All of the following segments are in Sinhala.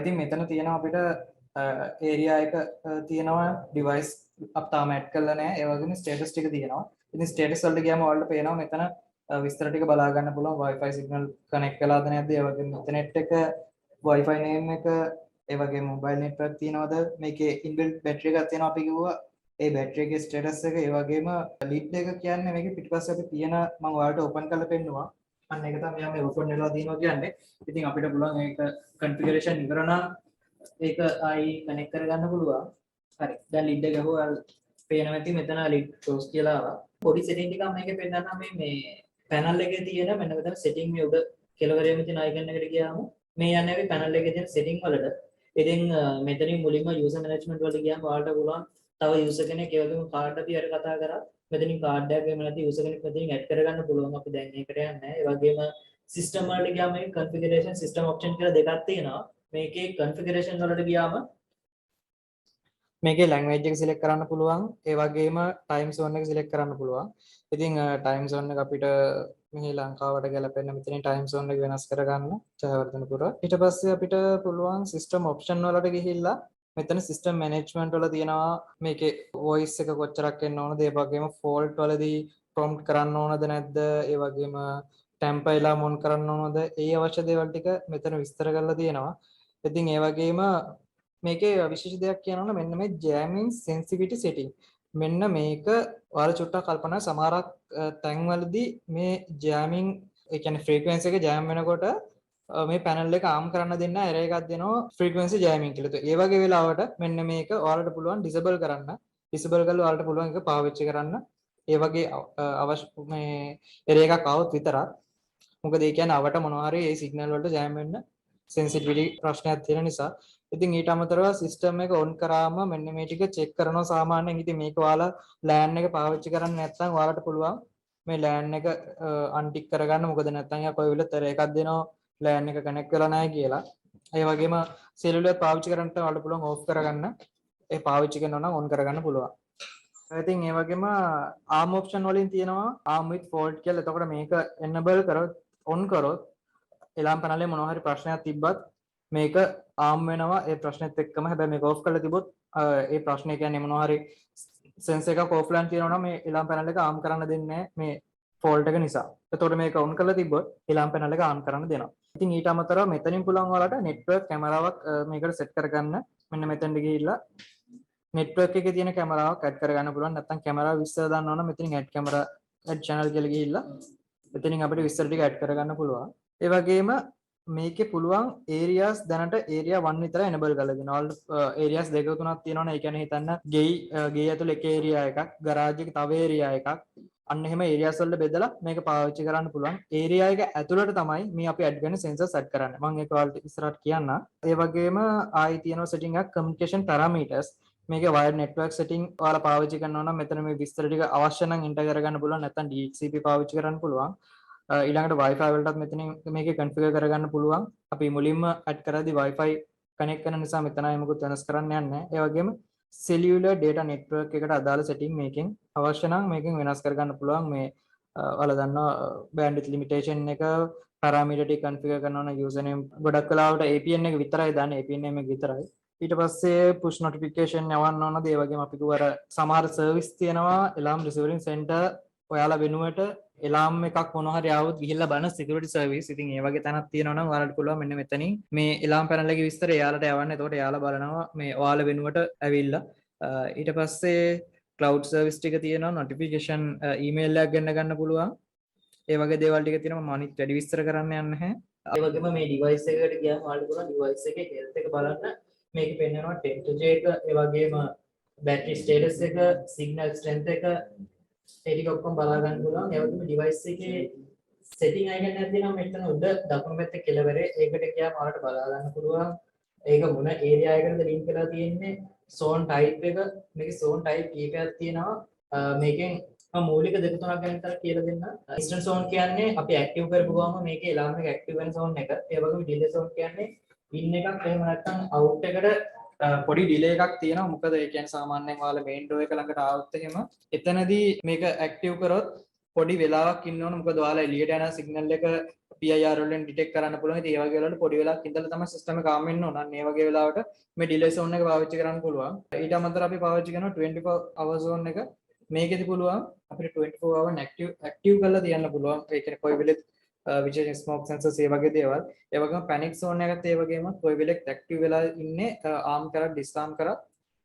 ඉතින් මෙතන තියෙනවා අපිට ඒරියා එක තියෙනවා ඩිවයිස් අප තාම ඇඩ් කරලා නැහැ. ඒ වගේම ස්ටේටස් ටික තියෙනවා. ඉතින් ස්ටේටස් වලට ගියාම ඔයාලට පේනවා මෙතන විස්තර ටික බලා ගන්න පුළුවන්. Wi-Fi signal connect කළාද නැද්ද? ඒ වගේම ඉන්ටර්නෙට් එක Wi-Fi name එක ඒ වගේම මොබයිල් නෙට්වර්ක් තියෙනවද? මේකේ ඉන්බිල්ට් බැටරි එකක් තියෙනවා අපි කිව්වා. ඒ බැටරි එකේ ස්ටේටස් එක ඒ වගේම ලීඩ් එක කියන්නේ මේකේ පිටිපස්සේ අපි තියෙන මම ඔයාලට ඕපන් කරලා පෙන්නුවා. අන්න ඒක තමයි මේ ඕපන් වෙලා තියෙනවා කියන්නේ. ඉතින් අපිට පුළුවන් ඒක කන්ෆිගරේෂන් ඉවර නම් ඒක ආයි කනෙක්ට් කරගන්න පුළුවන්. හරි. දැන් ලීඩ් එක ගහුවා පේනවා ඇති මෙතන ලීඩ් ක්ලෝස් කියලා ආවා. පොඩි සෙටින් ටිකක් මේකේ පෙන්නන්නම් මේ පැනල් එකේ තියෙන මෙන්න මෙතන සෙටින් මේ උඩ කෙළවරේම තියෙන අයිකන් එකට ගියාම මේ යන්නේ අපි පැනල් එකේ තියෙන සෙටින් වලට. ඉතින් මෙතනින් මුලින්ම යූසර් මැනේජ්මන්ට් වලට ගියාම ඔයාලට පුළුවන් තව යූසර් කෙනෙක් ඒ වගේම කාඩ් අපි අර කතා කරා. මෙතනින් කාඩ් එකක් එහෙම නැති යූසර් කෙනෙක් මෙතනින් ඇඩ් කරගන්න පුළුවන්. අපි දැන් ඒකට යන්නේ නැහැ. ඒ වගේම සිස්ටම් වලට ගියාම මේ කන්ෆිගරේෂන් සිස්ටම් ඔප්ෂන් කියලා දෙකක් තියෙනවා. මේකේ කන්ෆිගරේෂන් වලට ගියාම මේකේ ලැන්ග්වේජ් එක සිලෙක්ට් කරන්න පුළුවන්. ඒ වගේම ටයිම් සෝන් එක සිලෙක්ට් කරන්න පුළුවන්. ඉතින් ටයිම් සෝන් එක අපිට මෙහි ලංකාවට ගැලපෙන්න මෙතනින් ටයිම් සෝන් එක වෙනස් කරගන්න ජයවර්ධනපුර. ඊට පස්සේ අපිට පුළුවන් සිස්ටම් ඔප්ෂන් වලට ගිහිල්ලා මෙතන සිස්ටම් මැනේජ්මන්ට් වල තියෙනවා මේකේ වොයිස් එක කොච්චරක් එන්න ඕනද, ඒ වගේම ෆෝල්ට් වලදී ප්‍රොම්ප්ට් කරන්න ඕනද නැද්ද, ඒ වගේම ටැම්පයිලා මොන් කරන්න ඕනද, ඒ අවශ්‍ය දේවල් ටික මෙතන විස්තර කරලා තියෙනවා. ඉතින් ඒ වගේම මේකේ විශේෂ දෙයක් කියනවනම් මෙන්න මේ jamming sensitivity setting. මෙන්න මේක ඔයාලා චුට්ටක් කල්පනා සමහරක් තැන්වලදී මේ jamming ඒ කියන්නේ frequency එක jam වෙනකොට මේ panel එක arm කරන්න දෙන්න error එකක් දෙනවා frequency jamming කියලා. ඒ වගේ වෙලාවට මෙන්න මේක ඔයාලට පුළුවන් disable කරන්න. disable කරලා ඔයාලට පුළුවන් එක පාවිච්චි කරන්න. ඒ වගේ අවශ්‍ය මේ error එකක් આવොත් විතරක්. මොකද ඒ කියන්නේ අවට මොනවා හරි ඒ signal වලට jam වෙන්න sensitivity ප්‍රශ්නයක් තියෙන නිසා. ඉතින් ඊට අමතරව සිස්ටම් එක ඔන් කරාම මෙන්න මේ ටික චෙක් කරනවා සාමාන්‍යයෙන්. ඉතින් මේක ඔයාලා LAN එක පාවිච්චි කරන්නේ නැත්නම් ඔයාලට පුළුවන් මේ LAN එක අන්ටික් කරගන්න. මොකද නැත්නම් යා කොයි වෙලත් එකක් දෙනවා LAN එක කනෙක්ට් කරලා නැහැ කියලා. ඒ වගේම සෙලුලර් පාවිච්චි කරන්නත් ඔයාලට පුළුවන් ඕෆ් කරගන්න. ඒ පාවිච්චි කරනවා නම් ඔන් කරගන්න පුළුවන්. ඉතින් ඒ වගේම ARM option වලින් තියෙනවා ARM with fault කියලා. එතකොට මේක enable කරොත් on කරොත් එලාම් පැනලේ මොනවා හරි ප්‍රශ්නයක් තිබ්බත් මේක ආම් වෙනවා ඒ ප්‍රශ්නෙත් එක්කම. හැබැයි මේක ඕෆ් කරලා තිබොත් ඒ ප්‍රශ්නේ කියන්නේ මොනවා හරි සෙන්සර් එකක් ඕෆ්ලයින් තියෙනවා නම් මේ එලාම් පැනල් එක ආම් කරන්න දෙන්නේ නැහැ මේ ෆෝල්ට් එක නිසා. එතකොට මේක ඔන් කරලා තිබ්බොත් එලාම් පැනල් එක ආම් කරන්න දෙනවා. ඉතින් ඊට අමතරව මෙතනින් පුළුවන් ඔයාලට නෙට්වර්ක් කැමරාවක් මේකට සෙට් කරගන්න. මෙන්න මෙතනට ගිහිල්ලා නෙට්වර්ක් එකේ තියෙන කැමරාවක් ඇඩ් කරගන්න පුළුවන්. නැත්නම් කැමරාව විස්තර දාන්න ඕන මෙතනින් ඇඩ් කැමරා ඇඩ් channel කියලා ගිහිල්ලා මෙතනින් අපිට විස්තර ටික ඇඩ් කරගන්න පුළුවන්. ඒ වගේම මේකේ පුළුවන් areas දැනට area 1 විතර enable කරලා දෙනවා. areas දෙක තුනක් තියෙනවනේ. ඒ කියන්නේ හිතන්න ගෙයි ඇතුළේ එක area එකක්, garage එකේ තව area එකක්. අන්න එහෙම areas වලට බෙදලා මේක පාවිච්චි කරන්න පුළුවන්. area එක ඇතුළට තමයි මේ අපි add කරන sensors set කරන්නේ. මම ඒක ඔයාලට ඉස්සරහට කියන්නම්. ඒ වගේම ආයි තියෙනවා setting එකක් communication parameters. මේකේ wired network setting ඔයාලා පාවිච්චි කරනවා නම් මෙතන මේ විස්තර ටික අවශ්‍ය නම් enter කරගන්න පුළුවන්. නැත්නම් DHCP පාවිච්චි කරන්න පුළුවන්. ඊළඟට Wi-Fi වලටත් මෙතනින් මේකේ configure කරගන්න පුළුවන්. අපි මුලින්ම add කරද්දී Wi-Fi connect කරන නිසා මෙතනයි මොකුත් වෙනස් කරන්න යන්නේ නැහැ. ඒ වගේම cellular data network එකට අදාළ setting මේකෙන් අවශ්‍ය නම් මේකෙන් වෙනස් කරගන්න පුළුවන්. මේ ඔයාලා දන්නවා bandwidth limitation එක parameter ටික configure කරනවා නම් username ගොඩක් වෙලාවට APN එක විතරයි දාන්නේ. APN name එක විතරයි. ඊට පස්සේ push notification යවන්න ඕනද? ඒ වගේම අපි කිව්ව අර සමහර service තියෙනවා alarm receiving center ඔයාලා වෙනුවට එලාම් එකක් මොනවා හරි ආවොත් ගිහිල්ලා බලන security service. ඉතින් ඒ වගේ තැනක් තියෙනවා නම් ඔයාලට පුළුවන් මෙන්න මෙතනින් මේ එලාම් පැනල් එකේ විස්තර එයාලට යවන්න. එතකොට එයාලා බලනවා මේ ඔයාලා වෙනුවට ඇවිල්ලා. ඊට පස්සේ cloud service ටික තියෙනවා. notification email එකක් ගන්න පුළුවන්. ඒ වගේ දේවල් ටික තියෙනවා. මම අනිත් වැඩි විස්තර කරන්න යන්නේ නැහැ. ඒ වගේම මේ device එකකට ගියාම ඔයාලට පුළුවන් device එකේ health එක බලන්න. මේක පෙන්නනවා temperature එක, ඒ වගේම battery status එක, signal strength එක ඒ ටික ඔක්කොම බලා ගන්න පුළුවන්. ඒ වගේම device එකේ setting icon එකක් තියෙනවා මෙතන උඩ දකුණු පැත්තේ කෙළවරේ. ඒකට ගියාම ඔයාලට බලා ගන්න පුළුවන්. ඒක මොන area එකකටද link වෙලා තියෙන්නේ, zone type එක. මේකේ zone type කීපයක් තියෙනවා. මේකෙන් මූලික දෙක තුනක් ගැන විතර කියලා දෙන්න. instant zone කියන්නේ අපි active කරපු ගමන් මේකේ alarm එක active වෙන zone එක. ඒ වගේම delay zone කියන්නේ in එකක් එහෙම නැත්නම් out එකට පොඩි ඩිලේ එකක් තියෙනවා. මොකද ඒ කියන්නේ සාමාන්‍යයෙන් ඔයාලා මේන් ඩෝ එක ළඟට ආවොත් එහෙම එතනදී මේක ඇක්ටිව් කරොත් පොඩි වෙලාවක් ඉන්න ඕන. මොකද ඔයාලා එළියට යන සිග්නල් එක PIR වලින් ඩිටෙක්ට් කරන්න පුළුවන්. ඉතින් ඒ වගේ වෙලාවට පොඩි වෙලාවක් ඉඳලා තමයි සිස්ටම් එක ආම් වෙන්න ඕන. අන්න ඒ වගේ වෙලාවට මේ ඩිලේ zone එක පාවිච්චි කරන්න පුළුවන්. ඊට අමතරව අපි පාවිච්චි කරනවා 24 hour zone එක. මේකෙදි පුළුවන් අපිට 24 hour ඇක්ටිව් කරලා තියන්න පුළුවන්. ඒ කියන්නේ කොයි වෙලෙත් විශේෂ ස්මෝක් සෙන්සර්ස් ඒ වගේ දේවල්. ඒ වගේම පැනික් zone එකත් ඒ වගේම කොයි වෙලෙත් ඇක්ටිව් වෙලා ඉන්නේ ආම් කරා ඩිස්ආම් කරා.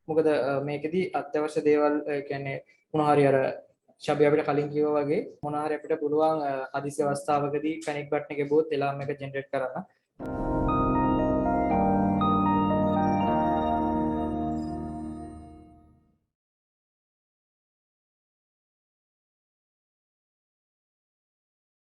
මොකද මේකෙදි අත්‍යවශ්‍ය දේවල් කියන්නේ මොනවා හරි අර ශබ්‍ය අපිට කලින් කිව්වා වගේ මොනවා හරි අපිට පුළුවන් හදිසි අවස්ථාවකදී පැනික් බටන් එක ගියොත් එලාම් එක ජෙනරේට් කරන්න.